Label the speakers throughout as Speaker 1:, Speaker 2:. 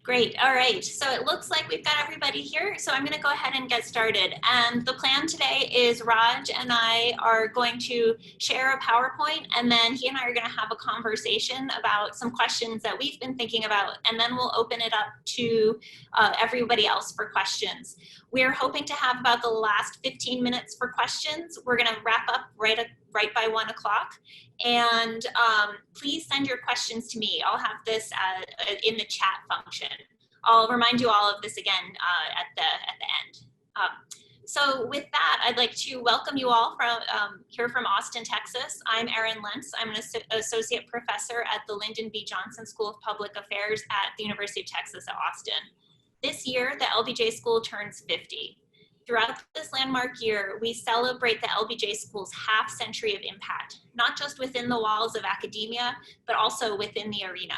Speaker 1: Great. All right. So it looks like we've got everybody here. So I'm going to go ahead and get started. And the plan today is Raj and I are going to share a PowerPoint, and then he and I are going to have a conversation about some questions that we've been thinking about, and then we'll open it up to everybody else for questions. We're hoping to have about the last 15 minutes for questions. We're going to wrap up right by 1 o'clock. And please send your questions to me. I'll have this in the chat function. I'll remind you all of this again at the end. So with that, I'd like to welcome you all from here from Austin, Texas. I'm Erin Lentz. I'm an associate professor at the Lyndon B. Johnson School of Public Affairs at the University of Texas at Austin. This year, the LBJ School turns 50. Throughout this landmark year, we celebrate the LBJ School's half-century of impact, not just within the walls of academia, but also within the arena.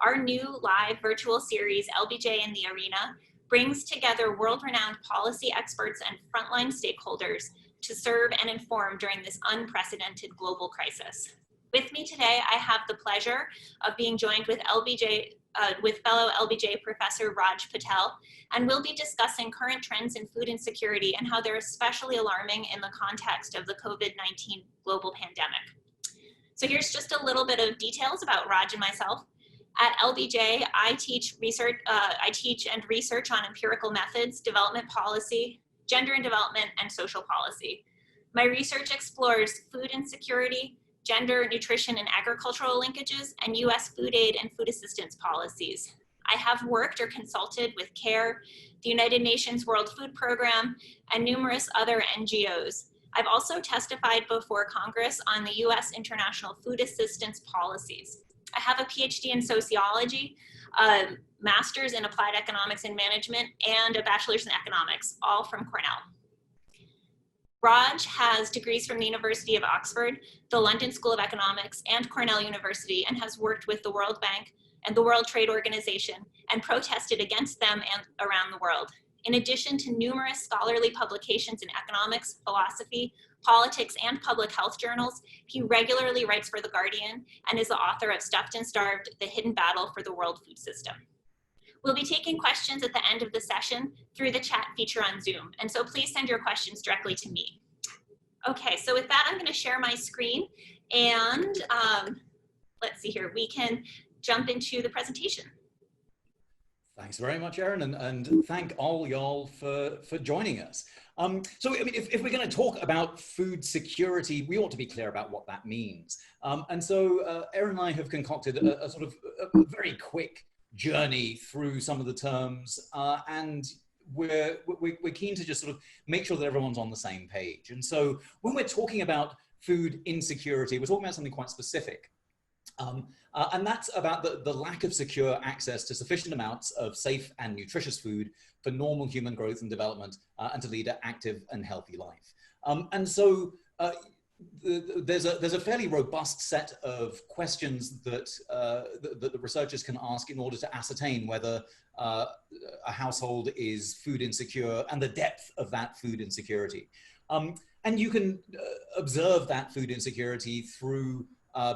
Speaker 1: Our new live virtual series, LBJ in the Arena, brings together world-renowned policy experts and frontline stakeholders to serve and inform during this unprecedented global crisis. With me today, I have the pleasure of being joined with fellow LBJ Professor Raj Patel, and we'll be discussing current trends in food insecurity and how they're especially alarming in the context of the COVID-19 global pandemic. So here's just a little bit of details about Raj and myself. At LBJ, I teach and research on empirical methods, development policy, gender and development, and social policy. My research explores food insecurity, gender, nutrition, and agricultural linkages, and U.S. food aid and food assistance policies. I have worked or consulted with CARE, the United Nations World Food Program, and numerous other NGOs. I've also testified before Congress on the U.S. international food assistance policies. I have a PhD in sociology, a master's in applied economics and management, and a bachelor's in economics, all from Cornell. Raj has degrees from the University of Oxford, the London School of Economics, and Cornell University, and has worked with the World Bank and the World Trade Organization and protested against them and around the world. In addition to numerous scholarly publications in economics, philosophy, politics, and public health journals, he regularly writes for The Guardian and is the author of Stuffed and Starved, The Hidden Battle for the World Food System. We'll be taking questions at the end of the session through the chat feature on Zoom, and so please send your questions directly to me. Okay, so with that, I'm going to share my screen, and let's see here, we can jump into the presentation.
Speaker 2: Thanks very much, Erin, and thank all y'all for joining us. So I mean, if we're going to talk about food security, we ought to be clear about what that means. And so Erin and I have concocted a sort of a very quick journey through some of the terms, and we're keen to just sort of make sure that everyone's on the same page. And so when we're talking about food insecurity, we're talking about something quite specific. And that's about the lack of secure access to sufficient amounts of safe and nutritious food for normal human growth and development, and to lead an active and healthy life. And so there's a fairly robust set of questions that the researchers can ask in order to ascertain whether a household is food insecure and the depth of that food insecurity. And you can observe that food insecurity through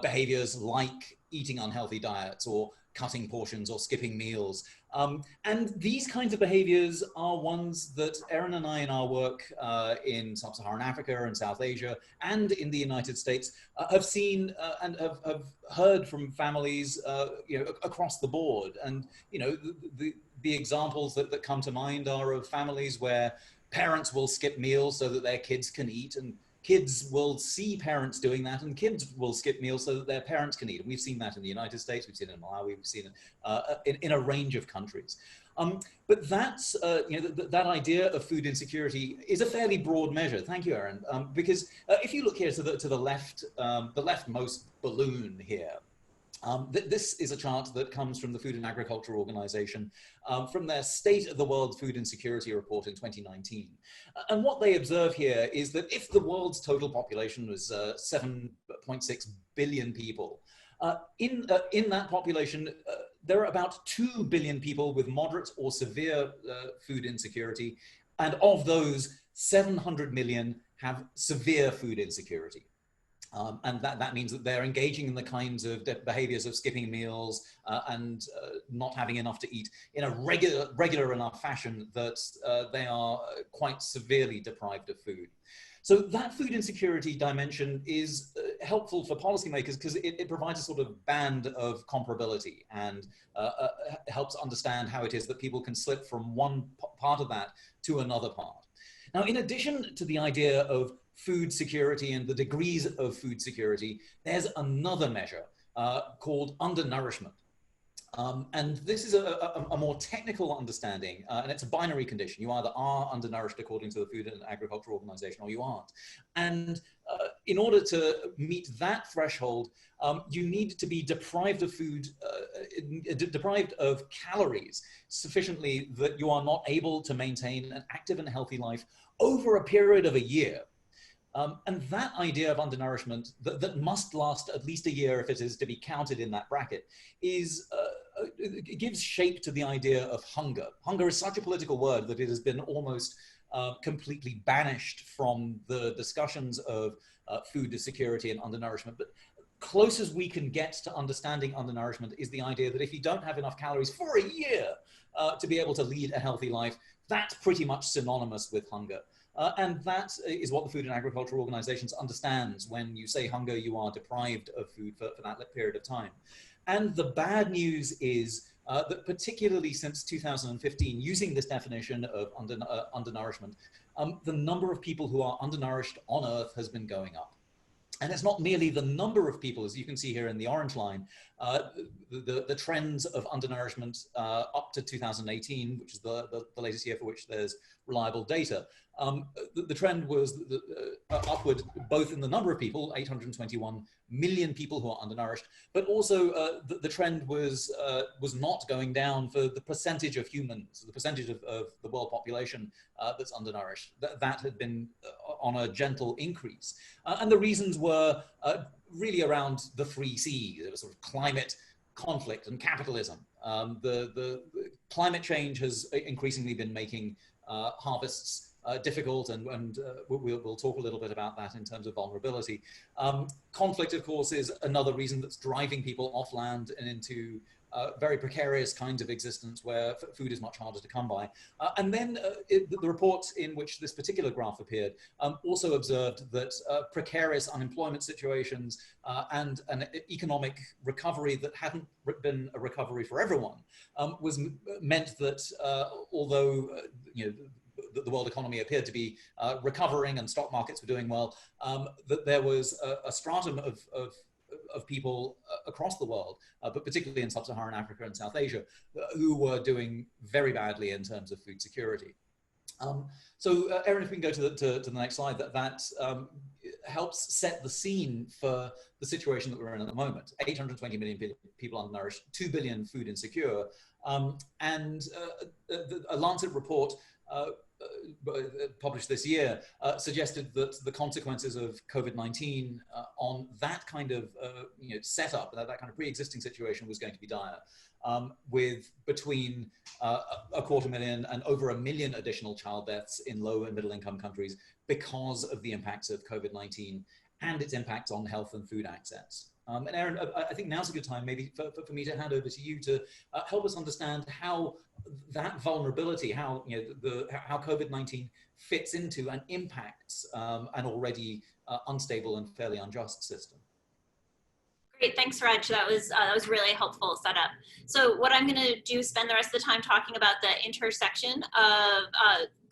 Speaker 2: behaviors like eating unhealthy diets or cutting portions or skipping meals. And these kinds of behaviors are ones that Erin and I in our work in sub-Saharan Africa and South Asia and in the United States have seen and have heard from families across the board. And the examples that come to mind are of families where parents will skip meals so that their kids can eat, and kids will see parents doing that, and kids will skip meals so that their parents can eat. And we've seen that in the United States, we've seen it in Malawi, we've seen it in a range of countries. But that's, that idea of food insecurity is a fairly broad measure. Thank you, Erin. Because if you look here to the left, the leftmost balloon here, this is a chart that comes from the Food and Agriculture Organization from their State of the World Food Insecurity Report in 2019. And what they observe here is that if the world's total population was 7.6 billion people, in that population, there are about 2 billion people with moderate or severe food insecurity. And of those, 700 million have severe food insecurity. And that means that they're engaging in the kinds of behaviors of skipping meals and not having enough to eat in a regular enough fashion that they are quite severely deprived of food. So that food insecurity dimension is helpful for policymakers because it provides a sort of band of comparability and helps understand how it is that people can slip from one part of that to another part. Now, in addition to the idea of food security and the degrees of food security, there's another measure called undernourishment. And this is a more technical understanding, and it's a binary condition. You either are undernourished according to the Food and Agriculture Organization, or you aren't. And in order to meet that threshold, you need to be deprived of food, deprived of calories sufficiently that you are not able to maintain an active and healthy life over a period of a year. And that idea of undernourishment that must last at least a year if it is to be counted in that bracket is, it gives shape to the idea of hunger. Hunger is such a political word that it has been almost completely banished from the discussions of food security and undernourishment. But close as we can get to understanding undernourishment is the idea that if you don't have enough calories for a year to be able to lead a healthy life, that's pretty much synonymous with hunger. And that is what the Food and Agriculture Organizations understands. When you say hunger, you are deprived of food for that period of time. And the bad news is that particularly since 2015, using this definition of undernourishment, the number of people who are undernourished on Earth has been going up. And it's not merely the number of people, as you can see here in the orange line, the trends of undernourishment up to 2018, which is the latest year for which there's reliable data. The trend was upward, both in the number of people, 821 million people who are undernourished, but also the trend was not going down for the percentage of humans, the percentage of the world population that's undernourished. That had been on a gentle increase. And the reasons were really around the 3 C's. It was sort of climate, conflict, and capitalism. The climate change has increasingly been making harvests difficult, and we'll talk a little bit about that in terms of vulnerability. Conflict, of course, is another reason that's driving people off land and into very precarious kinds of existence where food is much harder to come by. And then the report in which this particular graph appeared also observed that precarious unemployment situations and an economic recovery that hadn't been a recovery for everyone meant that although the world economy appeared to be recovering and stock markets were doing well, that there was a stratum of people across the world, but particularly in sub-Saharan Africa and South Asia, who were doing very badly in terms of food security. So Erin, if we can go to the next slide, that helps set the scene for the situation that we're in at the moment. 820 million people undernourished, 2 billion food insecure, and a Lancet report published this year suggested that the consequences of COVID-19 on that kind of setup, that kind of pre-existing situation was going to be dire, with between 250,000 and over 1 million additional child deaths in low and middle income countries because of the impacts of COVID-19 and its impacts on health and food access. And Erin, I think now's a good time maybe for me to hand over to you to help us understand how that vulnerability, how how COVID-19 fits into and impacts an already unstable and fairly unjust system.
Speaker 1: Great, thanks, Raj. That was really helpful setup. So what I'm going to do is spend the rest of the time talking about the intersection of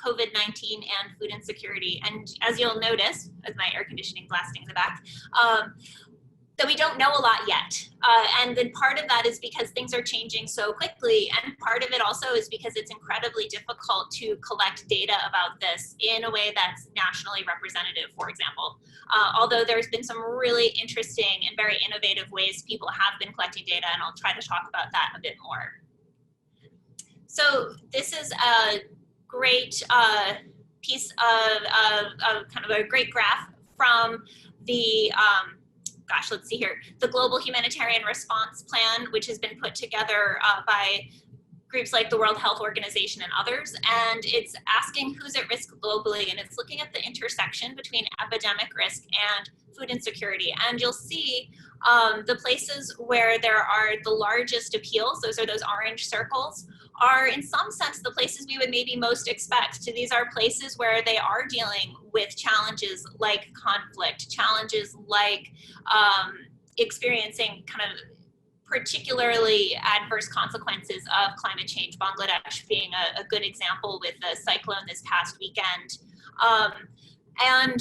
Speaker 1: COVID-19 and food insecurity. And as you'll notice, as my air conditioning blasting in the back, that we don't know a lot yet. And then part of that is because things are changing so quickly. And part of it also is because it's incredibly difficult to collect data about this in a way that's nationally representative, for example. Although there's been some really interesting and very innovative ways people have been collecting data, and I'll try to talk about that a bit more. So this is a great piece of kind of a great graph from the gosh, let's see here, the Global Humanitarian Response Plan, which has been put together by groups like the World Health Organization and others, and it's asking who's at risk globally, and it's looking at the intersection between epidemic risk and food insecurity. And you'll see the places where there are the largest appeals, those are those orange circles, are in some sense the places we would maybe most expect. So these are places where they are dealing with challenges like conflict, challenges like experiencing kind of particularly adverse consequences of climate change, Bangladesh being a good example with the cyclone this past weekend. And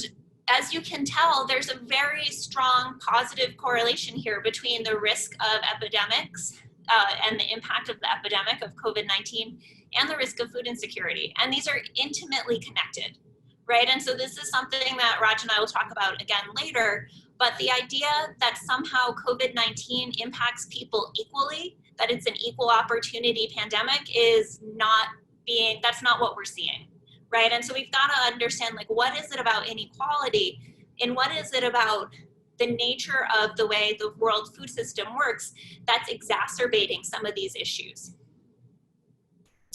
Speaker 1: as you can tell, there's a very strong positive correlation here between the risk of epidemics and the impact of the epidemic of COVID-19 and the risk of food insecurity. And these are intimately connected, right? And so this is something that Raj and I will talk about again later, but the idea that somehow COVID-19 impacts people equally, that it's an equal opportunity pandemic is that's not what we're seeing, right? And so we've got to understand, like, what is it about inequality and what is it about the nature of the way the world food system works that's exacerbating some of these issues.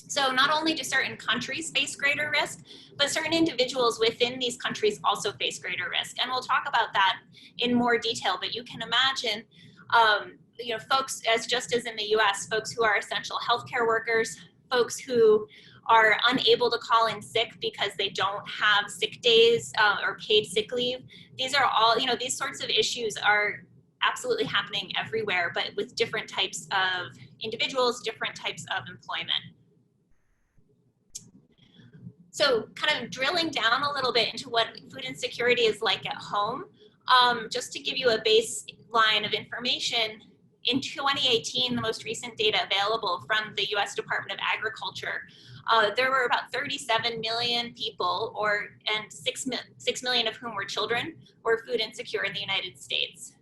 Speaker 1: So not only do certain countries face greater risk, but certain individuals within these countries also face greater risk. And we'll talk about that in more detail, but you can imagine, folks, just as in the US, folks who are essential healthcare workers, folks who are unable to call in sick because they don't have sick days or paid sick leave. These are all, these sorts of issues are absolutely happening everywhere, but with different types of individuals, different types of employment. So kind of drilling down a little bit into what food insecurity is like at home, just to give you a baseline of information, in 2018, the most recent data available from the US Department of Agriculture, there were about 37 million people, and 6 million of whom were children, were food insecure in the United States.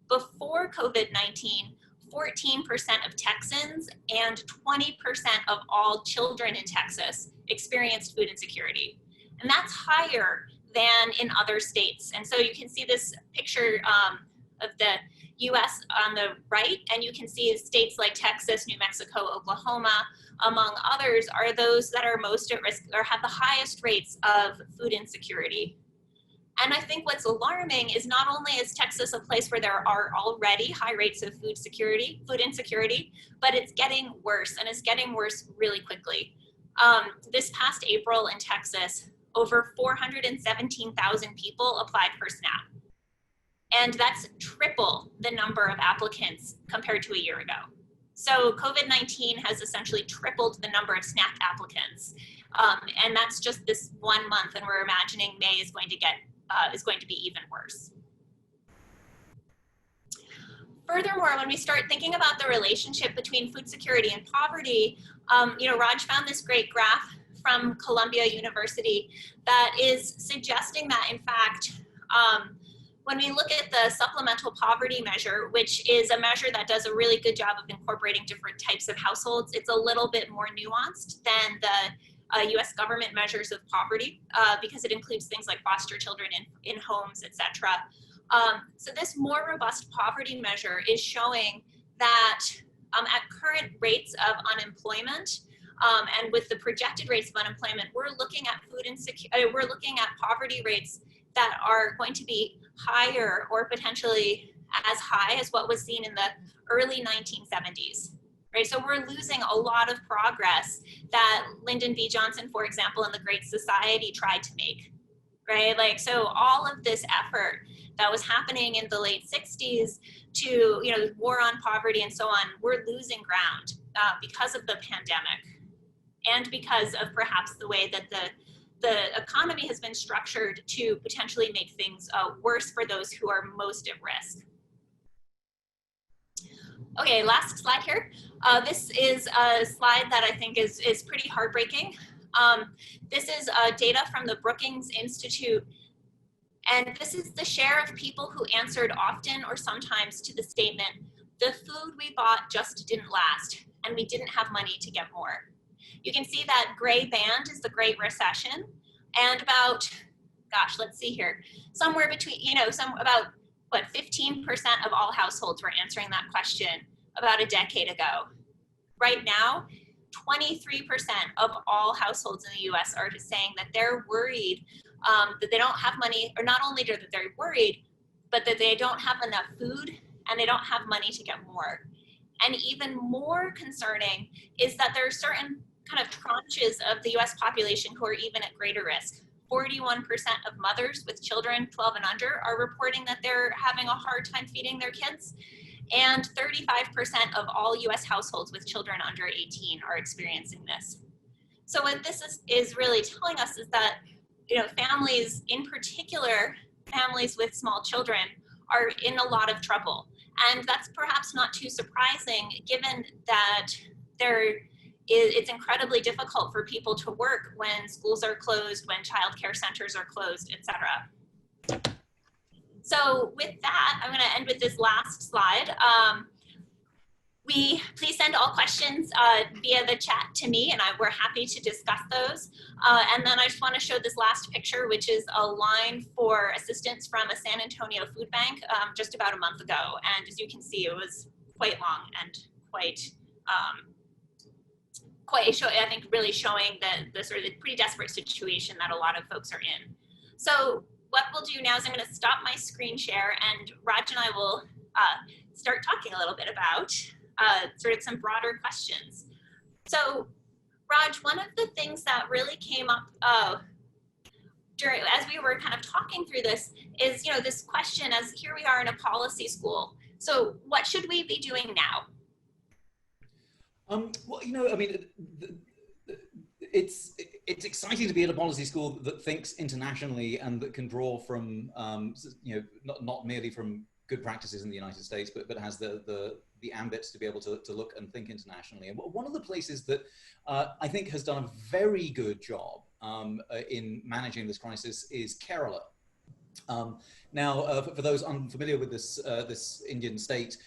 Speaker 1: Before COVID-19, 14% of Texans and 20% of all children in Texas experienced food insecurity. And that's higher than in other states. And so you can see this picture of the US on the right, and you can see states like Texas, New Mexico, Oklahoma, among others, are those that are most at risk or have the highest rates of food insecurity. And I think what's alarming is not only is Texas a place where there are already high rates of food insecurity, but it's getting worse, and it's getting worse really quickly. This past April in Texas, over 417,000 people applied for SNAP. And that's triple the number of applicants compared to a year ago. So COVID-19 has essentially tripled the number of SNAP applicants. And that's just this 1 month, and we're imagining May is going to be even worse. Furthermore, when we start thinking about the relationship between food security and poverty, Raj found this great graph from Columbia University that is suggesting that, in fact, when we look at the supplemental poverty measure, which is a measure that does a really good job of incorporating different types of households, it's a little bit more nuanced than the US government measures of poverty because it includes things like foster children in homes, etc. So this more robust poverty measure is showing that at current rates of unemployment and with the projected rates of unemployment, we're looking at poverty rates that are going to be higher or potentially as high as what was seen in the early 1970s. Right, so we're losing a lot of progress that Lyndon B. Johnson, for example, and the Great Society tried to make, right? Like, so all of this effort that was happening in the late 60s to, war on poverty and so on, we're losing ground because of the pandemic and because of perhaps the way that the economy has been structured to potentially make things worse for those who are most at risk. Okay, last slide here. This is a slide that I think is pretty heartbreaking. This is data from the Brookings Institute, and this is the share of people who answered often or sometimes to the statement, the food we bought just didn't last, and we didn't have money to get more. You can see that gray band is the Great Recession, and about, gosh, let's see here, somewhere between, about 15% of all households were answering that question about a decade ago. Right now, 23% of all households in the US are saying that they're worried that they don't have money, or not only that they're worried, but that they don't have enough food and they don't have money to get more. And even more concerning is that there are certain kind of tranches of the US population who are even at greater risk. 41% of mothers with children 12 and under are reporting that they're having a hard time feeding their kids. And 35% of all US households with children under 18 are experiencing this. So what this is really telling us is that, families, in particular, families with small children, are in a lot of trouble. And that's perhaps not too surprising, given that it's incredibly difficult for people to work when schools are closed, when childcare centers are closed, etc. So with that, I'm going to end with this last slide. Please send all questions via the chat to me, and we're happy to discuss those. And then I just want to show this last picture, which is a line for assistance from a San Antonio food bank just about a month ago. And as you can see, it was quite long and quite, I think, really showing the sort of the pretty desperate situation that a lot of folks are in. So what we'll do now is I'm going to stop my screen share, and Raj and I will start talking a little bit about sort of some broader questions. So Raj, one of the things that really came up as we were kind of talking through this is, this question, as here we are in a policy school. So what should we be doing now?
Speaker 2: Well, I mean, it's exciting to be in a policy school that thinks internationally and that can draw from, not merely from good practices in the United States, but has the ambit to be able to look and think internationally. And one of the places that I think has done a very good job in managing this crisis is Kerala. Now, for those unfamiliar with this Indian state,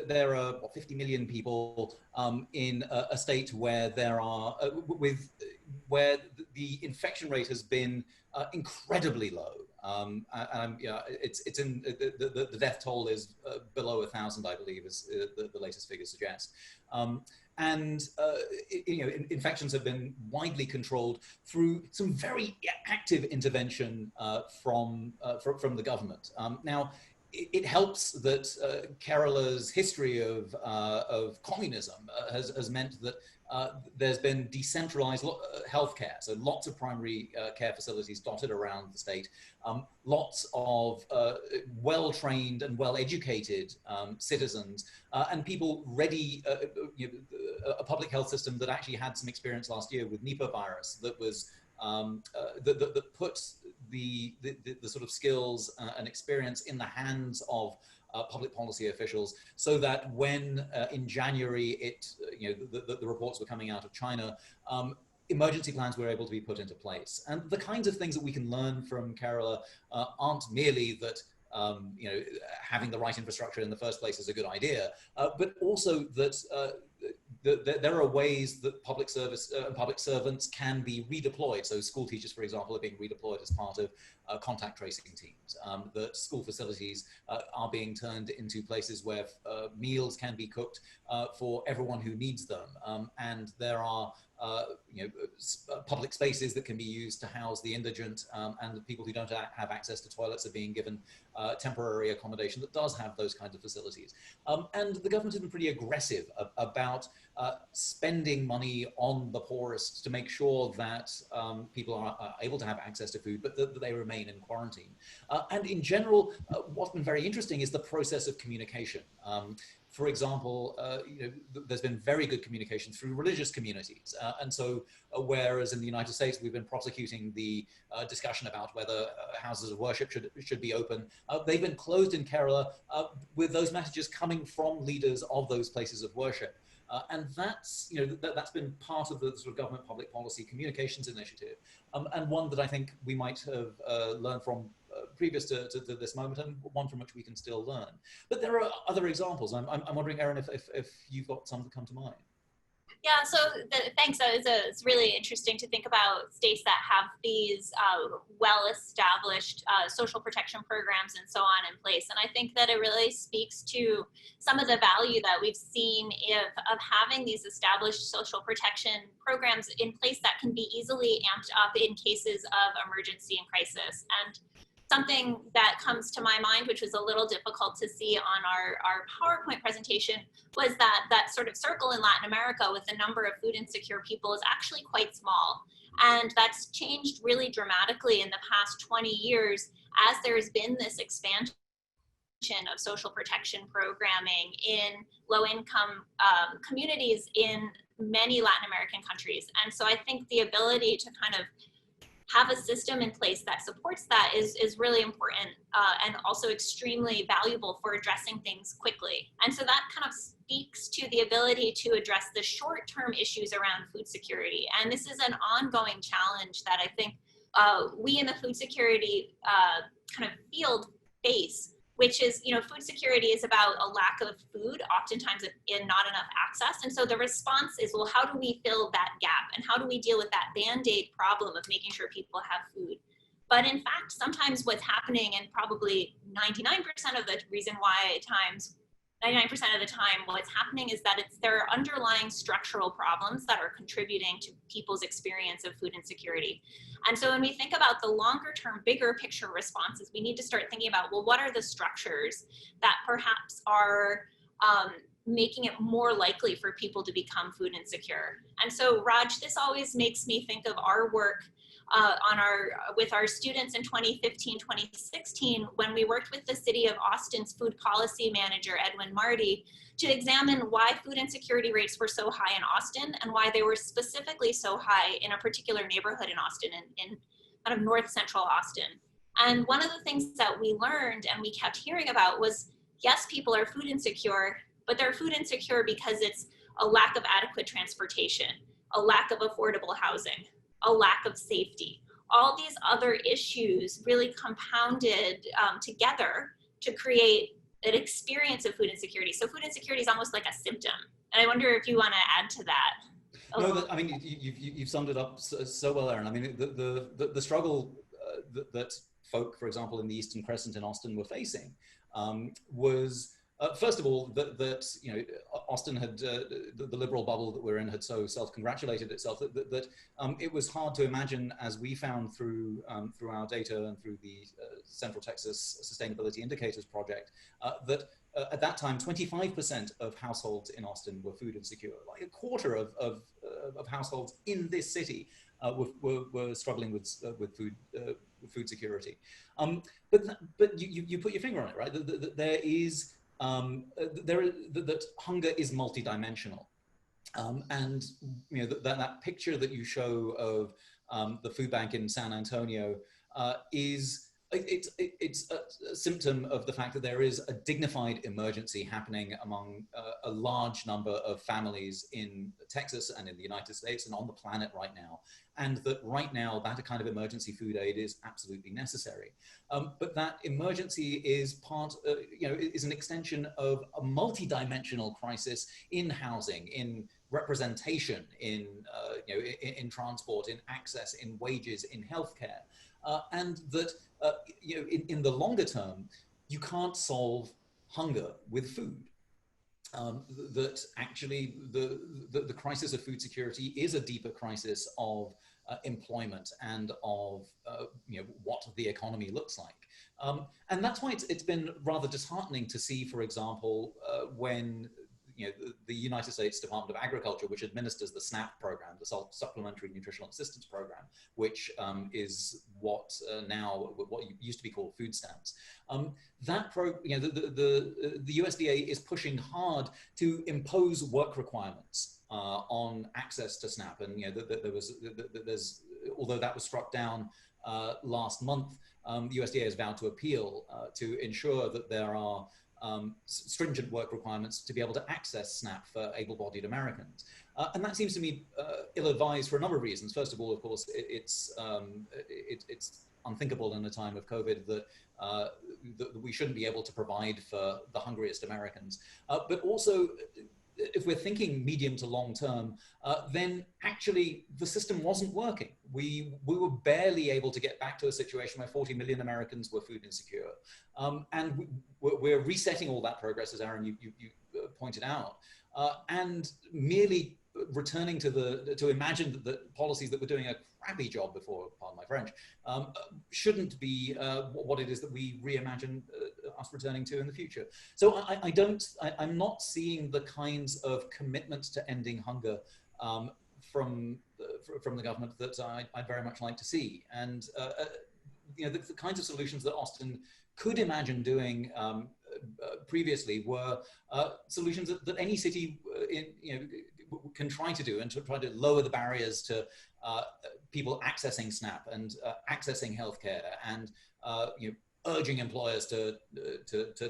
Speaker 2: there are 50 million people in a state where where the infection rate has been incredibly low. It's in the death toll is below 1,000, I believe, as the latest figures suggest. Infections have been widely controlled through some very active intervention from the government. Now, it helps that Kerala's history of communism has meant that there's been decentralized healthcare, so lots of primary care facilities dotted around the state, lots of well-trained and well-educated citizens, and people ready, a public health system that actually had some experience last year with Nipah virus that was that puts the sort of skills and experience in the hands of public policy officials, so that when in January the reports were coming out of China, emergency plans were able to be put into place. And the kinds of things that we can learn from Kerala aren't merely that having the right infrastructure in the first place is a good idea, but also that there are ways that public servants can be redeployed. So school teachers, for example, are being redeployed as part of contact tracing teams. That school facilities are being turned into places where meals can be cooked for everyone who needs them. And there are public spaces that can be used to house the indigent, and the people who don't have access to toilets are being given temporary accommodation that does have those kinds of facilities. And the government has been pretty aggressive about spending money on the poorest to make sure that people are able to have access to food, but that they remain in quarantine. And in general, what's been very interesting is the process of communication. For example, there's been very good communication through religious communities. And so, whereas in the United States, we've been prosecuting the discussion about whether houses of worship should be open, they've been closed in Kerala with those messages coming from leaders of those places of worship. And that's, that's been part of the sort of government public policy communications initiative, and one that I think we might have learned from previous to this moment, and one from which we can still learn. But there are other examples. I'm wondering, Erin, if you've got some that come to mind.
Speaker 1: Yeah, so thanks. It's really interesting to think about states that have these well-established social protection programs and so on in place. And I think that it really speaks to some of the value that we've seen of having these established social protection programs in place that can be easily amped up in cases of emergency and crisis. And something that comes to my mind, which was a little difficult to see on our PowerPoint presentation, was that sort of circle in Latin America with the number of food insecure people is actually quite small. And that's changed really dramatically in the past 20 years as there's been this expansion of social protection programming in low-income communities in many Latin American countries. And so I think the ability to kind of have a system in place that supports that is really important and also extremely valuable for addressing things quickly. And so that kind of speaks to the ability to address the short-term issues around food security. And this is an ongoing challenge that I think we in the food security kind of field face, which is, food security is about a lack of food, oftentimes in not enough access. And so the response is, well, how do we fill that gap? And how do we deal with that Band-Aid problem of making sure people have food? But in fact, sometimes what's happening, and probably 99% of the reason why at times, 99% of the time, what's happening is that there are underlying structural problems that are contributing to people's experience of food insecurity. And so when we think about the longer term, bigger picture responses, we need to start thinking about, well, what are the structures that perhaps are making it more likely for people to become food insecure? And so, Raj, this always makes me think of our work with our students in 2015, 2016, when we worked with the city of Austin's food policy manager, Edwin Marty, to examine why food insecurity rates were so high in Austin and why they were specifically so high in a particular neighborhood in Austin, in kind of north central Austin. And one of the things that we learned and we kept hearing about was, yes, people are food insecure, but they're food insecure because it's a lack of adequate transportation, a lack of affordable housing, a lack of safety. All these other issues really compounded together to create an experience of food insecurity. So food insecurity is almost like a symptom. And I wonder if you want to add to that.
Speaker 2: No, I mean, you've summed it up so well, Erin. I mean, the struggle that folk, for example, in the Eastern Crescent in Austin were facing was, first of all, that Austin had, the liberal bubble that we're in had so self-congratulated itself that it was hard to imagine, as we found through our data and through the Central Texas Sustainability Indicators Project, that at that time, 25% of households in Austin were food insecure. Like a quarter of households in this city were struggling with food security. But you put your finger on it, right? There is that hunger is multidimensional, and that picture that you show of the food bank in San Antonio it's a symptom of the fact that there is a dignified emergency happening among a large number of families in Texas and in the United States and on the planet right now. And that right now, that kind of emergency food aid is absolutely necessary. But that emergency is is an extension of a multidimensional crisis in housing, in representation, in transport, in access, in wages, in healthcare. And that in the longer term, you can't solve hunger with food. That actually the crisis of food security is a deeper crisis of employment and of what the economy looks like. And that's why it's been rather disheartening to see, for example, when the United States Department of Agriculture, which administers the SNAP program, the Supplementary Nutritional Assistance Program, which is what used to be called food stamps. The USDA is pushing hard to impose work requirements on access to SNAP, and although that was struck down last month, the USDA has vowed to appeal to ensure that there are stringent work requirements to be able to access SNAP for able-bodied Americans. And that seems to me ill-advised for a number of reasons. First of all, of course, it's unthinkable in a time of COVID that we shouldn't be able to provide for the hungriest Americans. But also, if we're thinking medium to long term, then actually the system wasn't working. We were barely able to get back to a situation where 40 million Americans were food insecure. And we're resetting all that progress, as Erin, you pointed out, and merely returning to imagine that the policies that were doing a crappy job before, pardon my French, shouldn't be what it is that we reimagine us returning to in the future. So I'm not seeing the kinds of commitments to ending hunger from the government that I'd very much like to see. And the kinds of solutions that Austin could imagine doing previously were solutions that any city can try to do, and to try to lower the barriers to people accessing SNAP and accessing healthcare, and urging employers to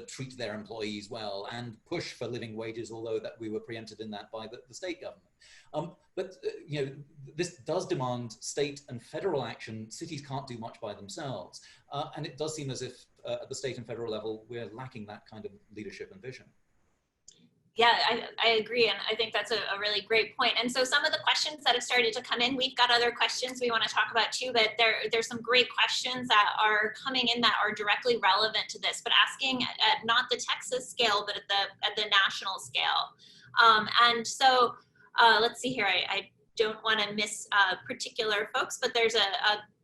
Speaker 2: treat their employees well and push for living wages, although that we were preempted in that by the state government. But this does demand state and federal action. Cities can't do much by themselves, and it does seem as if at the state and federal level we're lacking that kind of leadership and vision.
Speaker 1: Yeah, I agree. And I think that's a really great point. And so some of the questions that have started to come in, we've got other questions we want to talk about too, but there's some great questions that are coming in that are directly relevant to this, but asking at not the Texas scale, but at the national scale. And so let's see here. I don't want to miss particular folks, but there's a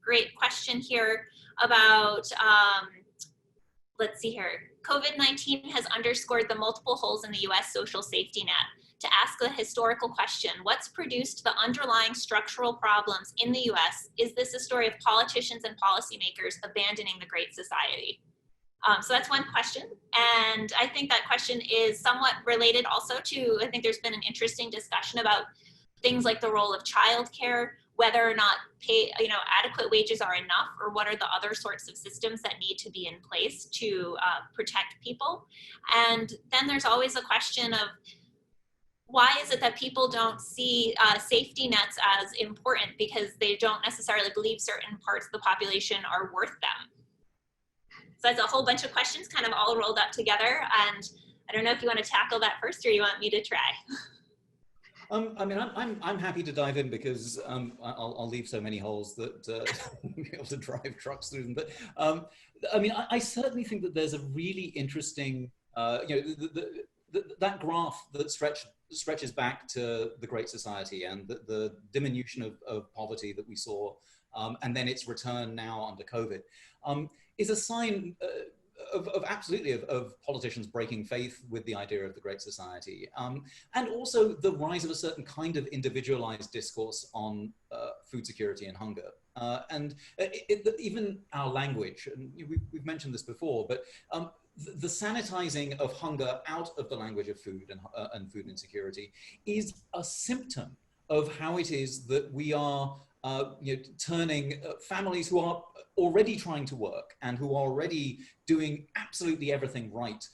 Speaker 1: great question here about, let's see here. COVID-19 has underscored the multiple holes in the US social safety net. To ask the historical question, what's produced the underlying structural problems in the US? Is this a story of politicians and policymakers abandoning the Great Society? So that's one question. And I think that question is somewhat related also to, I think there's been an interesting discussion about things like the role of childcare, whether or not adequate wages are enough, or what are the other sorts of systems that need to be in place to protect people. And then there's always a question of, why is it that people don't see safety nets as important, because they don't necessarily believe certain parts of the population are worth them? So that's a whole bunch of questions kind of all rolled up together. And I don't know if you want to tackle that first, or you want me to try.
Speaker 2: I mean, I'm happy to dive in, because I'll leave so many holes that we'll be able to drive trucks through them. But I mean, I certainly think that there's a really interesting, that graph that stretches back to the Great Society and the diminution of poverty that we saw, and then its return now under COVID, is a sign of politicians breaking faith with the idea of the Great Society, and also the rise of a certain kind of individualized discourse on food security and hunger. And even our language, and we've mentioned this before, but the sanitizing of hunger out of the language of food and food insecurity is a symptom of how it is that we are turning families who are already trying to work and who are already doing absolutely everything right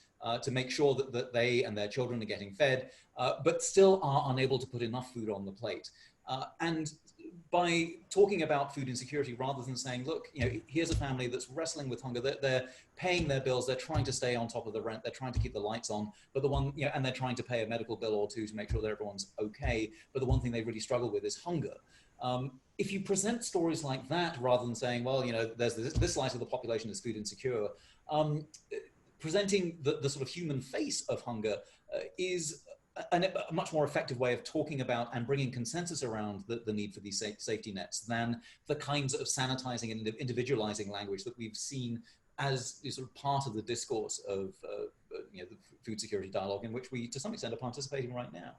Speaker 2: to make sure that they and their children are getting fed, but still are unable to put enough food on the plate. And by talking about food insecurity, rather than saying, look, here's a family that's wrestling with hunger, they're paying their bills, they're trying to stay on top of the rent, they're trying to keep the lights on, but and they're trying to pay a medical bill or two to make sure that everyone's okay, but the one thing they really struggle with is hunger. If you present stories like that, rather than saying, well, there's this slice of the population is food insecure, presenting the sort of human face of hunger is a much more effective way of talking about and bringing consensus around the need for these safety nets than the kinds of sanitizing and individualizing language that we've seen as sort of part of the discourse of the food security dialogue, in which we, to some extent, are participating right now.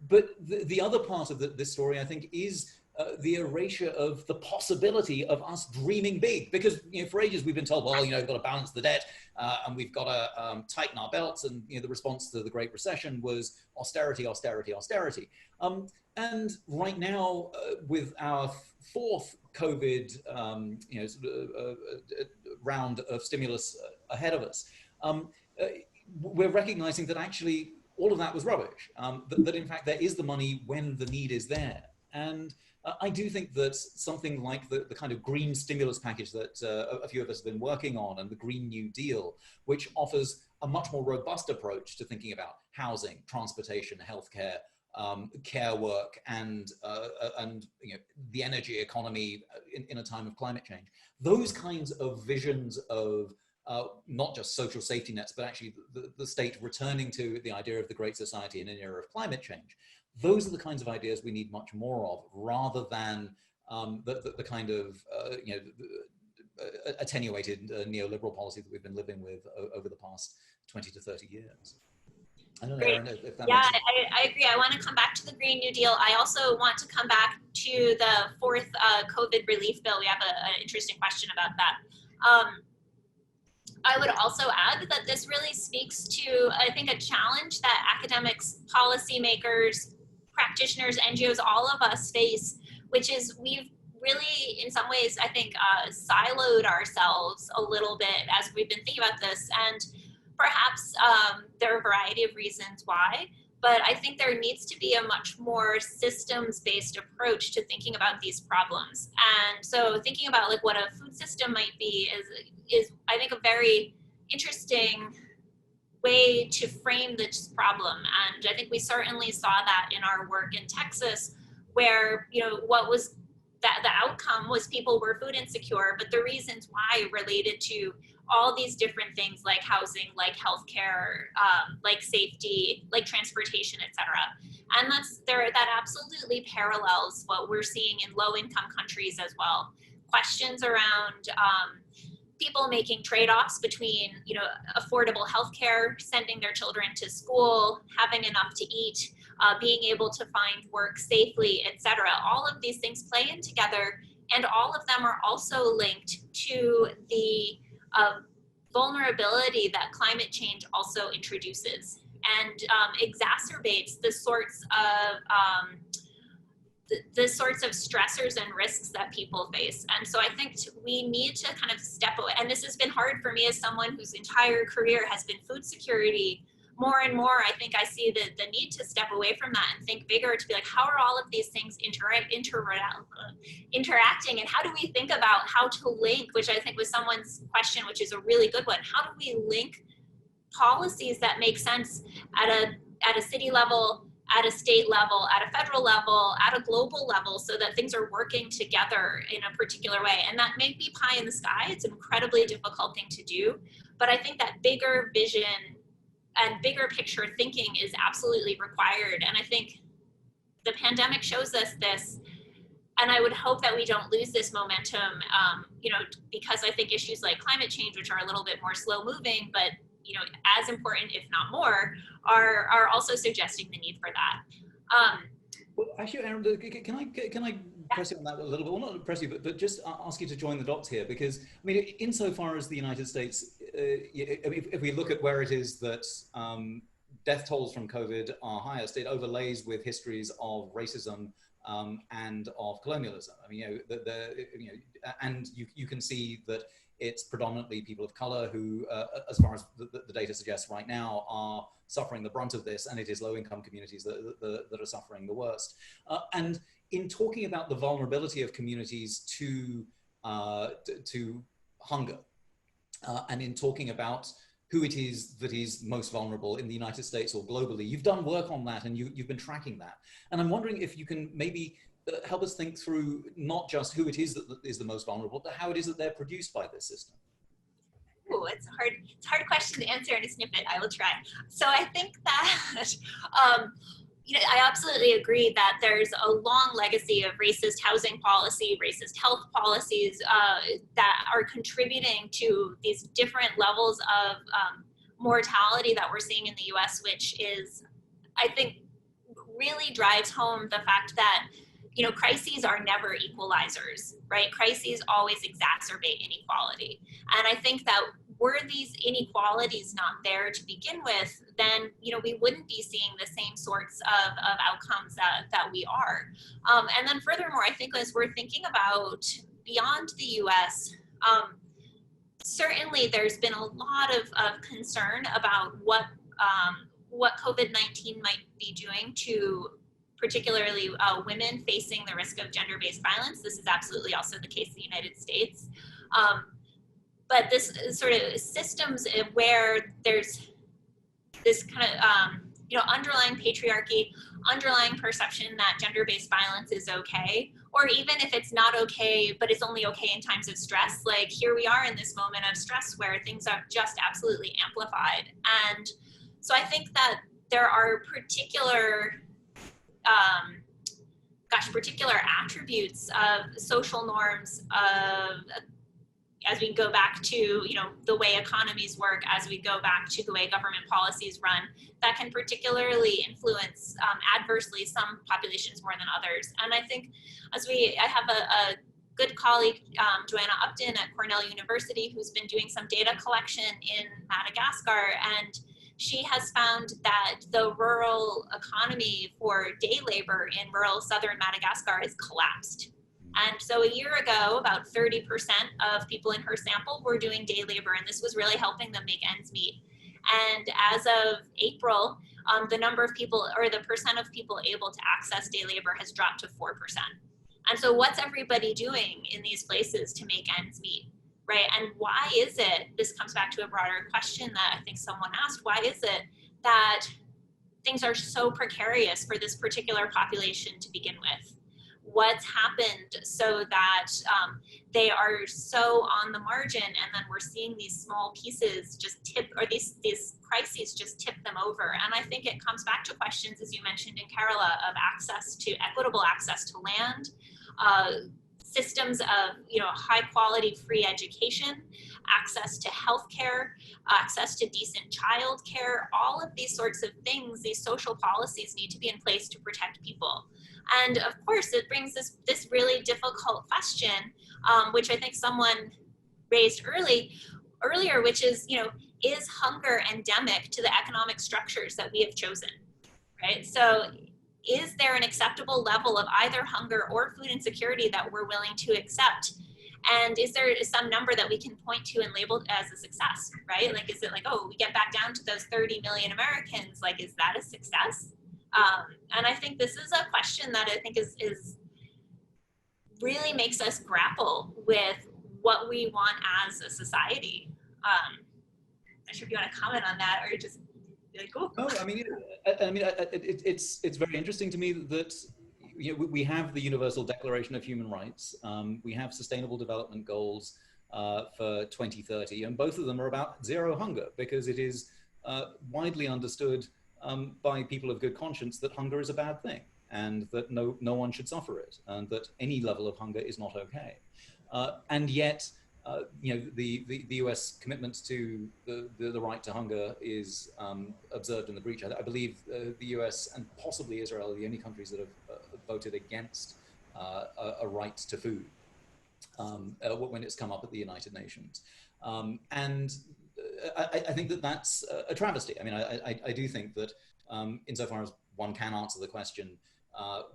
Speaker 2: But the other part of this story, I think, is the erasure of the possibility of us dreaming big, because for ages we've been told, well, we've got to balance the debt and we've got to tighten our belts, and the response to the Great Recession was austerity, austerity, austerity. And right now, with our fourth COVID round of stimulus ahead of us, we're recognizing that actually all of that was rubbish. That in fact there is the money when the need is there. And I do think that something like the kind of green stimulus package that a few of us have been working on, and the Green New Deal, which offers a much more robust approach to thinking about housing, transportation, healthcare, care work, and the energy economy in a time of climate change. Those kinds of visions of not just social safety nets, but actually the state returning to the idea of the Great Society in an era of climate change. Those are the kinds of ideas we need much more of, rather than the kind of attenuated neoliberal policy that we've been living with over the past 20 to 30 years. I don't know, Erin, if that makes sense.
Speaker 1: I agree. I want to come back to the Green New Deal. I also want to come back to the fourth COVID relief bill. We have an interesting question about that. I would also add that this really speaks to, I think, a challenge that academics, policymakers, practitioners, NGOs, all of us face, which is we've really, in some ways, I think, siloed ourselves a little bit as we've been thinking about this. And perhaps there are a variety of reasons why, but I think there needs to be a much more systems-based approach to thinking about these problems. And so thinking about like what a food system might be is I think a very interesting way to frame this problem. And I think we certainly saw that in our work in Texas, where, what was that the outcome was people were food insecure, but the reasons why related to all these different things like housing, like healthcare, like safety, like transportation, etc. And that absolutely parallels what we're seeing in low-income countries as well. Questions around people making trade-offs between, affordable healthcare, sending their children to school, having enough to eat, being able to find work safely, etc. All of these things play in together, and all of them are also linked to the vulnerability that climate change also introduces and exacerbates the sorts of stressors and risks that people face. And so I think we need to kind of step away. And this has been hard for me as someone whose entire career has been food security. More and more, I think I see the need to step away from that and think bigger, to be like, how are all of these things interacting, and how do we think about how to link, which I think was someone's question, which is a really good one. How do we link policies that make sense at a city level, at a state level, at a federal level, at a global level, so that things are working together in a particular way? And that may be pie in the sky. It's an incredibly difficult thing to do. But I think that bigger vision and bigger picture thinking is absolutely required. And I think the pandemic shows us this. And I would hope that we don't lose this momentum, because I think issues like climate change, which are a little bit more slow moving, but as important, if not more, are also suggesting the need for that.
Speaker 2: Well, actually, Erin, can I press you on that a little bit? Well, not press you, but just ask you to join the dots here, because I mean, insofar as the United States, if we look at where it is that death tolls from COVID are highest, it overlays with histories of racism and of colonialism. I mean, and you can see that it's predominantly people of color who, as far as the data suggests right now, are suffering the brunt of this, and it is low-income communities that are suffering the worst. And in talking about the vulnerability of communities to hunger, and in talking about who it is that is most vulnerable in the United States or globally, you've done work on that, and you've been tracking that. And I'm wondering if you can maybe help us think through not just who it is that is the most vulnerable, but how it is that they're produced by this system.
Speaker 1: Ooh, it's a hard question to answer in a snippet. I will try. So I think that, I absolutely agree that there's a long legacy of racist housing policy, racist health policies that are contributing to these different levels of mortality that we're seeing in the US, which is, I think, really drives home the fact that crises are never equalizers, right? Crises always exacerbate inequality. And I think that were these inequalities not there to begin with, then, we wouldn't be seeing the same sorts of outcomes that we are. And then furthermore, I think as we're thinking about beyond the US, certainly there's been a lot of concern about what COVID-19 might be doing to particularly women facing the risk of gender-based violence. This is absolutely also the case in the United States. But this sort of systems where there's this kind of, you know, underlying patriarchy, underlying perception that gender-based violence is okay, or even if it's not okay, but it's only okay in times of stress. Like here we are in this moment of stress where things are just absolutely amplified. And so I think that there are particular, particular attributes of social norms of, as we go back to, you know, the way economies work, as we go back to the way government policies run, that can particularly influence adversely some populations more than others. And I think I have a good colleague, Joanna Upton at Cornell University, who's been doing some data collection in Madagascar, and she has found that the rural economy for day labor in rural southern Madagascar has collapsed. And so a year ago, about 30% of people in her sample were doing day labor, and this was really helping them make ends meet. And as of April, the number of people, or the percent of people able to access day labor has dropped to 4%. And so what's everybody doing in these places to make ends meet, right? And why is it, this comes back to a broader question that I think someone asked, why is it that things are so precarious for this particular population to begin with? What's happened so that they are so on the margin, and then we're seeing these small pieces just tip, or these crises just tip them over. And I think it comes back to questions, as you mentioned in Kerala, of access to, equitable access to land, systems of, you know, high quality free education, access to healthcare, access to decent childcare. All of these sorts of things, these social policies need to be in place to protect people. And of course, it brings this really difficult question, which I think someone raised earlier, which is, you know, is hunger endemic to the economic structures that we have chosen, right? So is there an acceptable level of either hunger or food insecurity that we're willing to accept? And is there some number that we can point to and label as a success, right? Like, is it like, oh, we get back down to those 30 million Americans, like, is that a success? And I think this is a question that I think is really makes us grapple with what we want as a society. I'm not sure if you want to comment on that, or just be like, oh.
Speaker 2: No, it's very interesting to me that, you know, we have the Universal Declaration of Human Rights. We have Sustainable Development Goals for 2030, and both of them are about zero hunger, because it is widely understood by people of good conscience that hunger is a bad thing, and that no one should suffer it, and that any level of hunger is not okay. And yet, you know, the US commitment to the right to hunger is observed in the breach. I believe the US and possibly Israel are the only countries that have voted against a right to food when it's come up at the United Nations. And I think that that's a travesty. I mean, I do think that insofar as one can answer the question,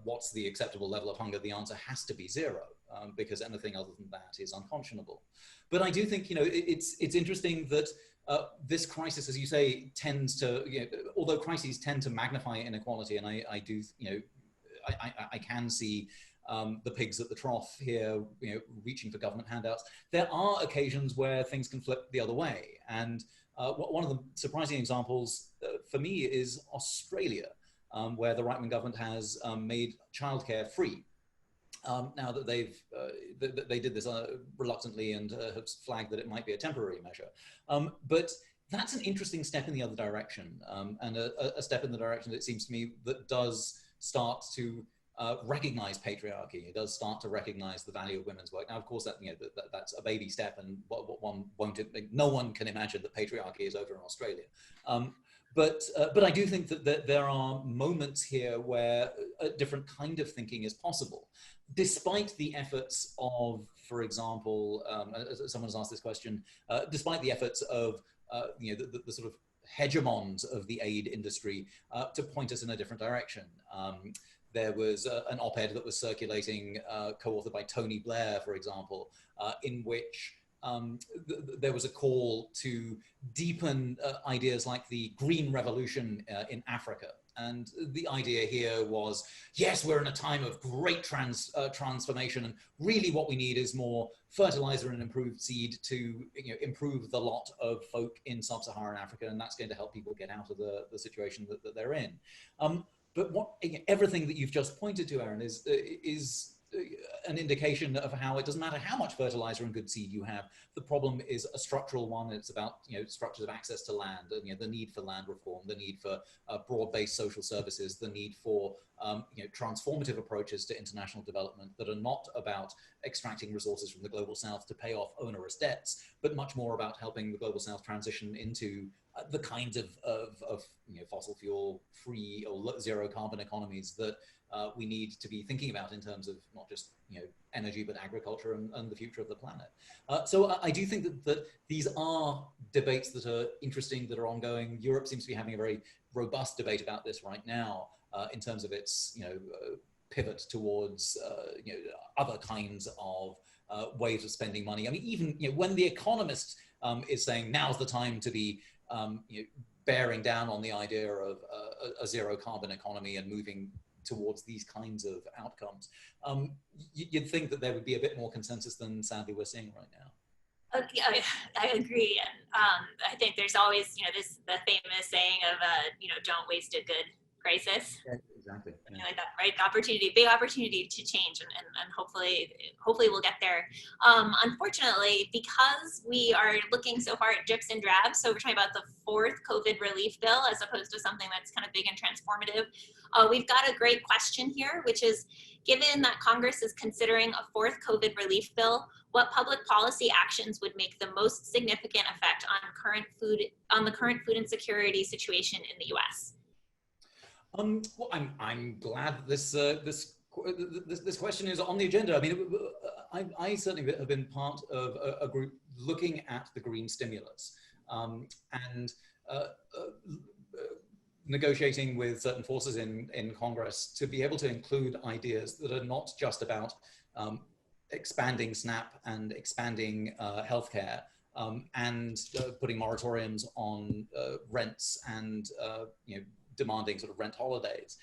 Speaker 2: what's the acceptable level of hunger, the answer has to be zero, because anything other than that is unconscionable. But I do think, you know, it's interesting that this crisis, as you say, tends to, you know, although crises tend to magnify inequality, and I do, you know, I can see the pigs at the trough here, you know, reaching for government handouts. There are occasions where things can flip the other way. And one of the surprising examples for me is Australia, where the right-wing government has made childcare free. Now that they did this reluctantly and have flagged that it might be a temporary measure. But that's an interesting step in the other direction, and a step in the direction, it seems to me, that does start to recognize patriarchy. It does start to recognize the value of women's work. Now, of course, that, you know, that's a baby step, and no one can imagine that patriarchy is over in Australia. But I do think that there are moments here where a different kind of thinking is possible, despite the efforts of, for example, someone has asked this question, despite the efforts of you know, the sort of hegemons of the aid industry to point us in a different direction. There was an op-ed that was circulating, co-authored by Tony Blair, for example, in which there was a call to deepen ideas like the green revolution in Africa, And the idea here was, yes, we're in a time of great transformation, and really what we need is more fertilizer and improved seed to improve the lot of folk in sub-Saharan Africa, and that's going to help people get out of the situation that they're in. But everything that you've just pointed to, Erin, is an indication of how it doesn't matter how much fertilizer and good seed you have. The problem is a structural one. It's about structures of access to land, and the need for land reform, the need for broad-based social services, the need for transformative approaches to international development that are not about extracting resources from the global south to pay off onerous debts, but much more about helping the global south transition into the kinds of fossil fuel free or zero carbon economies that we need to be thinking about in terms of not just energy, but agriculture and the future of the planet. So I do think that these are debates that are interesting, that are ongoing. Europe seems to be having a very robust debate about this right now in terms of its pivot towards other kinds of ways of spending money. I mean, even when The Economist is saying now's the time to be bearing down on the idea of a zero carbon economy and moving towards these kinds of outcomes, you'd think that there would be a bit more consensus than sadly we're seeing right now.
Speaker 1: Yeah, I agree, and I think there's always the famous saying of don't waste a good crisis.
Speaker 2: Yeah, exactly. Yeah.
Speaker 1: Like that, right? Big opportunity to change, and hopefully we'll get there. Unfortunately, because we are looking so far at drips and drabs, so we're talking about the fourth COVID relief bill as opposed to something that's kind of big and transformative. We've got a great question here, which is, given that Congress is considering a fourth COVID relief bill, what public policy actions would make the most significant effect on the current food insecurity situation in the U.S.?
Speaker 2: Well, I'm glad this question is on the agenda. I mean, I certainly have been part of a group looking at the green stimulus and negotiating with certain forces in Congress to be able to include ideas that are not just about expanding SNAP and expanding healthcare and putting moratoriums on rents and demanding sort of rent holidays,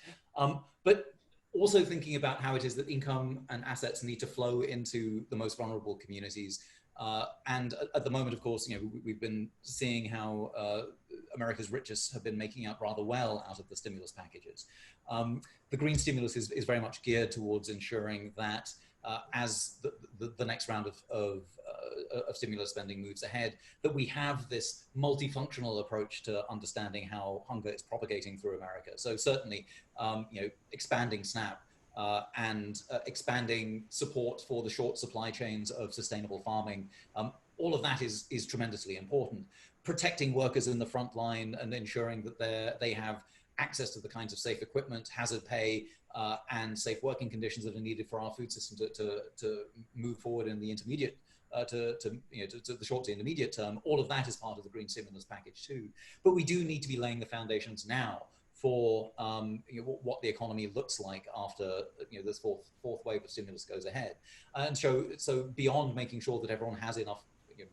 Speaker 2: but also thinking about how it is that income and assets need to flow into the most vulnerable communities. And at the moment, of course, we've been seeing how America's richest have been making out rather well out of the stimulus packages. The green stimulus is very much geared towards ensuring that as the next round of stimulus spending moves ahead, that we have this multifunctional approach to understanding how hunger is propagating through America. So certainly, expanding SNAP and expanding support for the short supply chains of sustainable farming, all of that is tremendously important. Protecting workers in the front line and ensuring that they have access to the kinds of safe equipment, hazard pay, and safe working conditions that are needed for our food system to move forward in the intermediate, to the short to intermediate term. All of that is part of the green stimulus package too. But we do need to be laying the foundations now for what the economy looks like after this fourth wave of stimulus goes ahead. And so beyond making sure that everyone has enough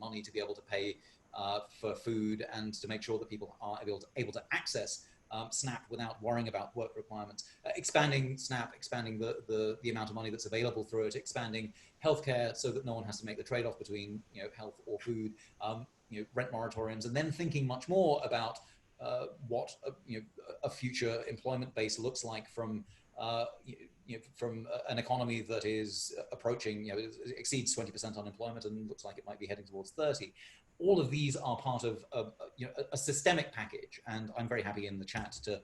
Speaker 2: money to be able to pay for food and to make sure that people are able to access SNAP without worrying about work requirements, expanding SNAP, expanding the amount of money that's available through it, expanding healthcare so that no one has to make the trade-off between health or food, rent moratoriums, and then thinking much more about what a future employment base looks like from an economy that is approaching, exceeds 20% unemployment and looks like it might be heading towards 30. All of these are part of a systemic package, and I'm very happy in the chat to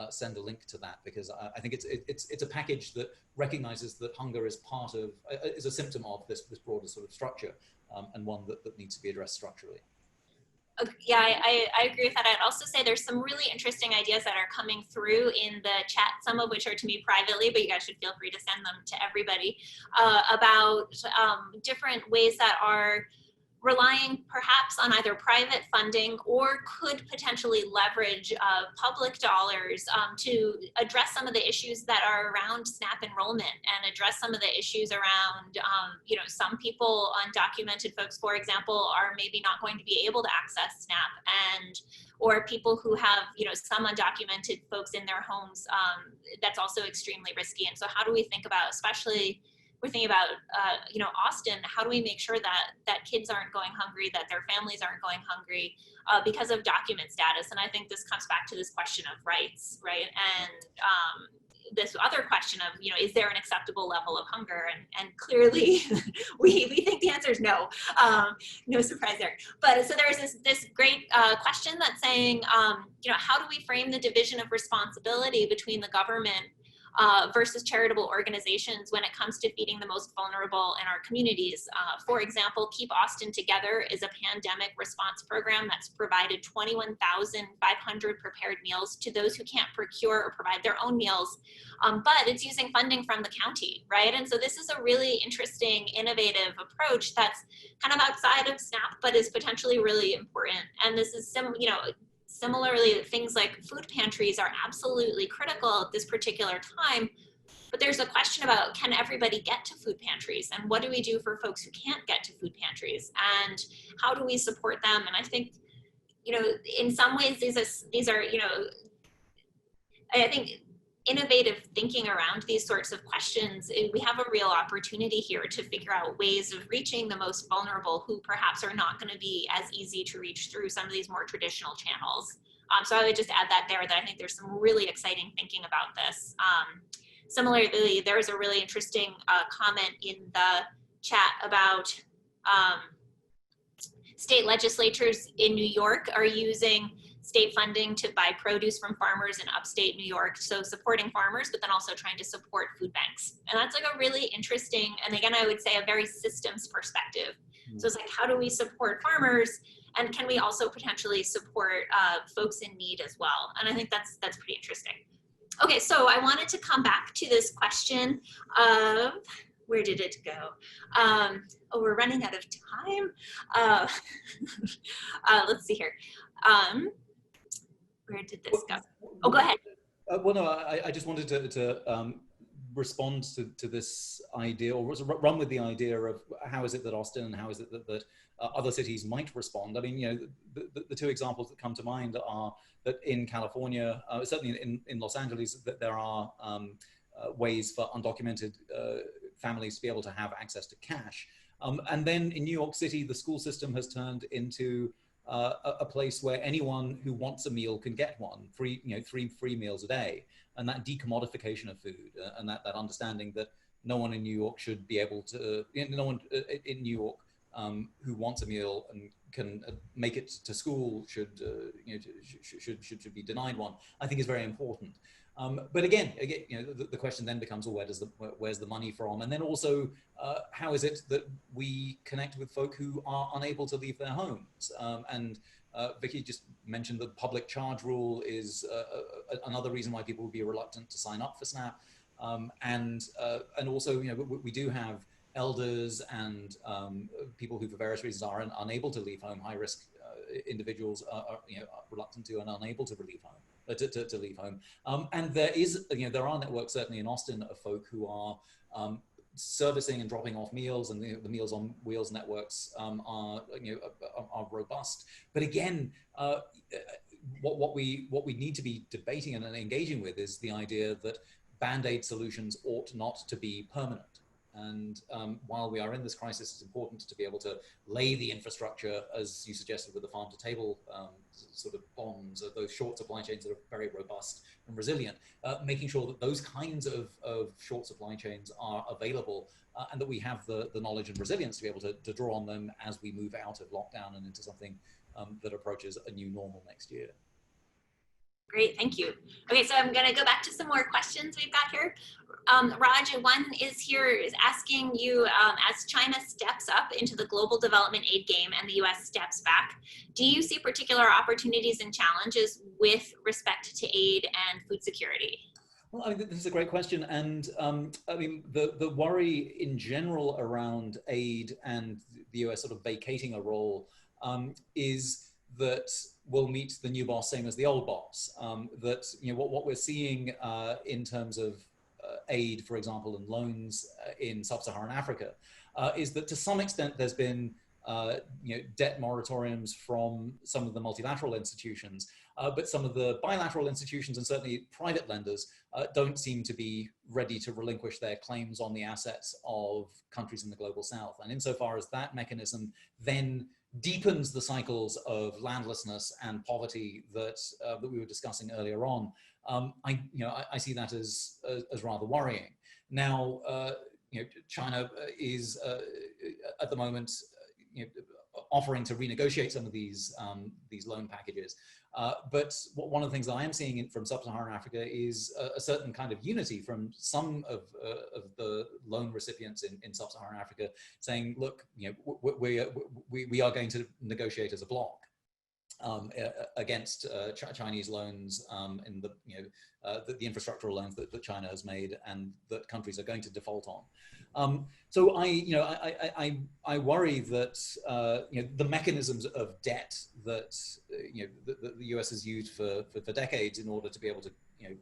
Speaker 2: send a link to that, because I think it's a package that recognizes that hunger is is a symptom of this broader sort of structure, and one that needs to be addressed structurally.
Speaker 1: Yeah, I agree with that. I'd also say there's some really interesting ideas that are coming through in the chat, some of which are to me privately, but you guys should feel free to send them to everybody, about different ways that are relying perhaps on either private funding or could potentially leverage public dollars to address some of the issues that are around SNAP enrollment and address some of the issues around, you know, some people, undocumented folks, for example, are maybe not going to be able to access SNAP, and or people who have, you know, some undocumented folks in their homes, that's also extremely risky. And so how do we think about, especially we're thinking about, you know, Austin, how do we make sure that kids aren't going hungry, that their families aren't going hungry because of document status? And I think this comes back to this question of rights, right? And this other question of, you know, is there an acceptable level of hunger? And clearly we think the answer is no. No surprise there. But so there's this great question that's saying, you know, how do we frame the division of responsibility between the government versus charitable organizations when it comes to feeding the most vulnerable in our communities? For example, Keep Austin Together is a pandemic response program that's provided 21,500 prepared meals to those who can't procure or provide their own meals, but it's using funding from the county, right? And so this is a really interesting, innovative approach that's kind of outside of SNAP, but is potentially really important. And this is you know, similarly, things like food pantries are absolutely critical at this particular time, but there's a question about, can everybody get to food pantries? And what do we do for folks who can't get to food pantries? And how do we support them? And I think, you know, in some ways, these are, you know, I think innovative thinking around these sorts of questions, we have a real opportunity here to figure out ways of reaching the most vulnerable who perhaps are not going to be as easy to reach through some of these more traditional channels. So I would just add that there, that I think there's some really exciting thinking about this. Similarly, there's a really interesting comment in the chat about state legislatures in New York are using state funding to buy produce from farmers in upstate New York. So supporting farmers, but then also trying to support food banks. And that's like a really interesting, and again, I would say a very systems perspective. So it's like, how do we support farmers? And can we also potentially support folks in need as well? And I think that's pretty interesting. Okay, so I wanted to come back to this question of, where did it go? Oh, we're running out of time. Let's see here. Where did this go? Oh, go ahead.
Speaker 2: Well, no, I just wanted to respond to this idea, or run with the idea of how is it that Austin and how is it that other cities might respond. I mean, you know, the two examples that come to mind are that in California, certainly in Los Angeles, that there are ways for undocumented families to be able to have access to cash. And then in New York City, the school system has turned into a place where anyone who wants a meal can get one, free, you know, 3 free meals a day. And that decommodification of food and that understanding that no one in New York should be able to, no one in New York who wants a meal and can make it to school should, you know, should be denied one, I think is very important. But again, you know, the question then becomes, well, where's the money from? And then also, how is it that we connect with folk who are unable to leave their homes? And Vicky just mentioned the public charge rule is another reason why people would be reluctant to sign up for SNAP. And also, you know, we do have elders and people who for various reasons are unable to leave home. High risk individuals are, you know, reluctant to and unable to leave home. To leave home, and there is, you know, there are networks certainly in Austin of folk who are servicing and dropping off meals, and the Meals on Wheels networks are, you know, are robust. But again, what we need to be debating and engaging with is the idea that band-aid solutions ought not to be permanent. And while we are in this crisis, it's important to be able to lay the infrastructure, as you suggested, with the farm to table sort of bonds, of those short supply chains that are very robust and resilient, making sure that those kinds of short supply chains are available and that we have the knowledge and resilience to be able to draw on them as we move out of lockdown and into something that approaches a new normal next year.
Speaker 1: Great, thank you. Okay, so I'm going to go back to some more questions we've got here. Raj, one is asking you, as China steps up into the global development aid game and the US steps back, do you see particular opportunities and challenges with respect to aid and food security?
Speaker 2: Well, I mean, this is a great question, and I mean, the worry in general around aid and the US sort of vacating a role is that we'll meet the new boss same as the old boss. That what we're seeing in terms of aid, for example, and loans in sub-Saharan Africa, is that to some extent there's been debt moratoriums from some of the multilateral institutions, but some of the bilateral institutions and certainly private lenders don't seem to be ready to relinquish their claims on the assets of countries in the global south. And insofar as that mechanism then deepens the cycles of landlessness and poverty that we were discussing earlier on, I see that as rather worrying. Now, China is at the moment offering to renegotiate some of these loan packages. But one of the things that I am seeing from sub-Saharan Africa is a certain kind of unity from some of the loan recipients in sub-Saharan Africa saying, look, we are going to negotiate as a bloc against Chinese loans in the infrastructural loans that China has made and that countries are going to default on. So I worry that the mechanisms of debt that the US has used for decades in order to be able to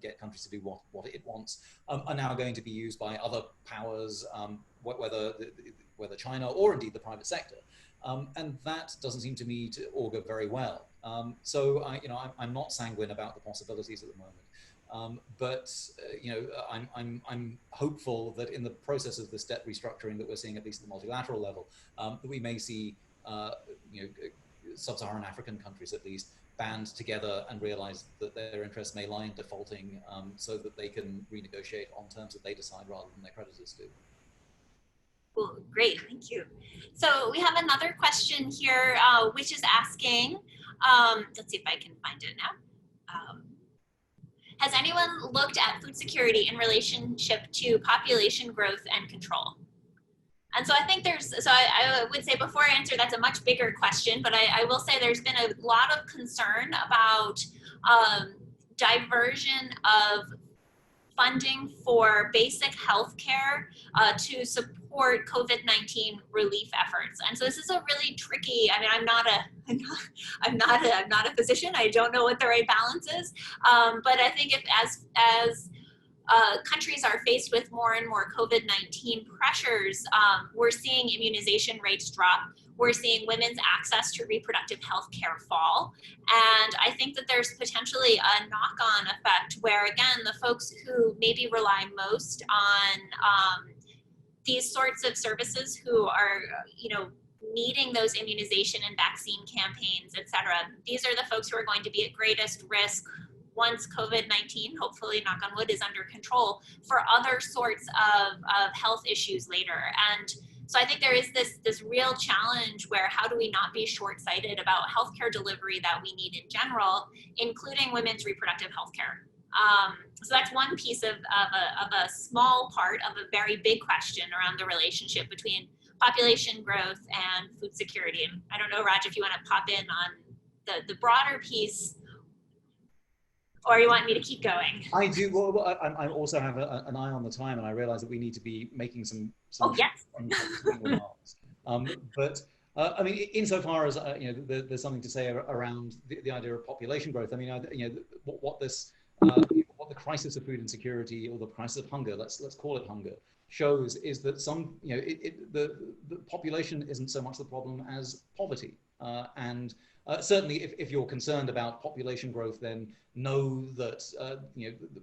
Speaker 2: get countries to do what it wants are now going to be used by other powers, whether China or indeed the private sector. And that doesn't seem to me to augur very well. So I'm not sanguine about the possibilities at the moment. But I'm hopeful that in the process of this debt restructuring that we're seeing, at least at the multilateral level, that we may see sub-Saharan African countries at least band together and realize that their interests may lie in defaulting so that they can renegotiate on terms that they decide rather than their creditors do.
Speaker 1: Cool, great, thank you. So we have another question here, which is asking, let's see if I can find it now. Has anyone looked at food security in relationship to population growth and control? And so I think I would say before I answer, that's a much bigger question, but I will say there's been a lot of concern about diversion of funding for basic health care to support COVID-19 relief efforts. And so this is a really tricky, I mean, I'm not a physician. I don't know what the right balance is. But I think as countries are faced with more and more COVID-19 pressures, we're seeing immunization rates drop. We're seeing women's access to reproductive health care fall. And I think that there's potentially a knock-on effect where, again, the folks who maybe rely most on these sorts of services who are, needing those immunization and vaccine campaigns, et cetera, these are the folks who are going to be at greatest risk once COVID-19, hopefully, knock on wood, is under control, for other sorts of health issues later. And so I think there is this real challenge where how do we not be short-sighted about healthcare delivery that we need in general, including women's reproductive health care. So that's one piece of a small part of a very big question around the relationship between population growth and food security. And I don't know, Raj, if you want to pop in on the broader piece, or you want me to keep going?
Speaker 2: I do. Well, I also have an eye on the time, and I realize that we need to be making some
Speaker 1: oh, yes.
Speaker 2: remarks. But I mean, insofar as there's something to say around the idea of population growth. I mean, what the crisis of food insecurity, or the crisis of hunger, let's call it hunger, shows is that the population isn't so much the problem as poverty, and certainly if you're concerned about population growth, then know that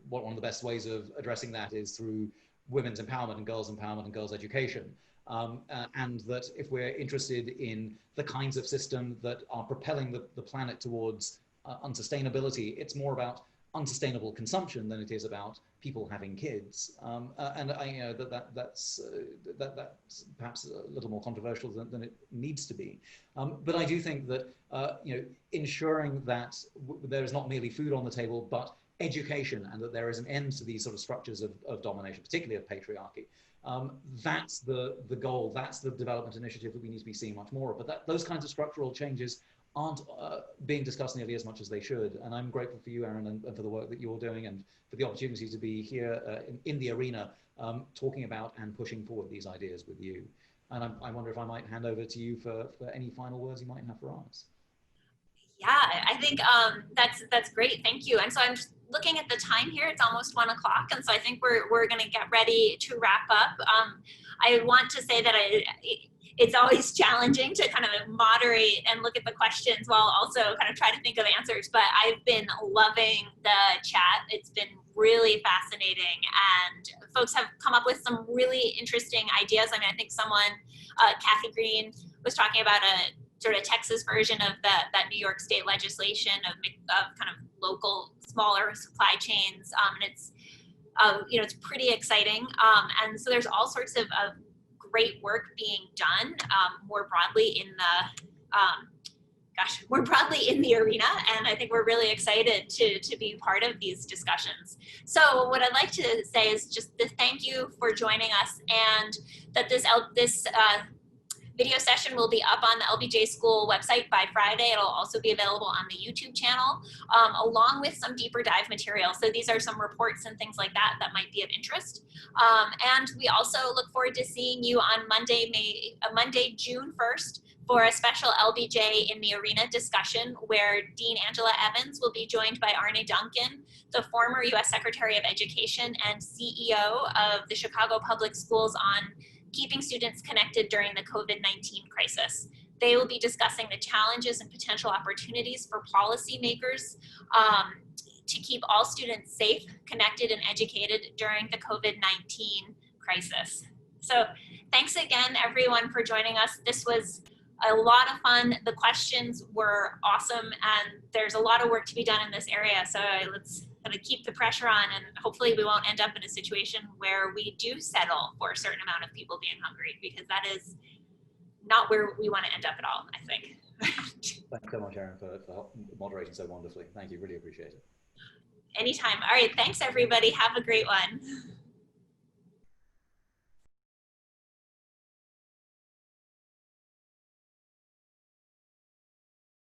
Speaker 2: one of the best ways of addressing that is through women's empowerment and girls' education. And that if we're interested in the kinds of systems that are propelling the planet towards unsustainability, it's more about unsustainable consumption than it is about people having kids. And that's perhaps a little more controversial than it needs to be. But I do think that ensuring that there is not merely food on the table, but education, and that there is an end to these sort of structures of domination, particularly of patriarchy. That's the goal. That's the development initiative that we need to be seeing much more of. But those kinds of structural changes aren't being discussed nearly as much as they should. And I'm grateful for you, Erin, and for the work that you're doing, and for the opportunity to be here in the arena, talking about and pushing forward these ideas with you. And I wonder if I might hand over to you for any final words you might have for us.
Speaker 1: Yeah, I think that's great. Thank you. And so I'm just looking at the time here. It's almost 1 o'clock, and so I think we're going to get ready to wrap up. I want to say that it's always challenging to kind of moderate and look at the questions while also kind of try to think of answers. But I've been loving the chat. It's been really fascinating, and folks have come up with some really interesting ideas. I mean, I think someone, Kathy Green, was talking about a sort of Texas version of that New York State legislation of kind of local, smaller supply chains, and it's it's pretty exciting. And so there's all sorts of great work being done more broadly in the more broadly in the arena, and I think we're really excited to be part of these discussions. So what I'd like to say is just to thank you for joining us, and that this video session will be up on the LBJ School website by Friday. It'll also be available on the YouTube channel, along with some deeper dive material. So these are some reports and things like that that might be of interest. And we also look forward to seeing you on Monday, June 1st, for a special LBJ in the Arena discussion, where Dean Angela Evans will be joined by Arne Duncan, the former U.S. Secretary of Education and CEO of the Chicago Public Schools, on keeping students connected during the COVID-19 crisis. They will be discussing the challenges and potential opportunities for policymakers to keep all students safe, connected, and educated during the COVID-19 crisis. So thanks again, everyone, for joining us. This was a lot of fun. The questions were awesome, and there's a lot of work to be done in this area. So let's kind of keep the pressure on, and hopefully we won't end up in a situation where we do settle for a certain amount of people being hungry, because that is not where we want to end up at all, I think.
Speaker 2: Thanks so much, Erin, for moderating so wonderfully. Thank you, really appreciate it.
Speaker 1: Anytime. All right, thanks everybody. Have a great one.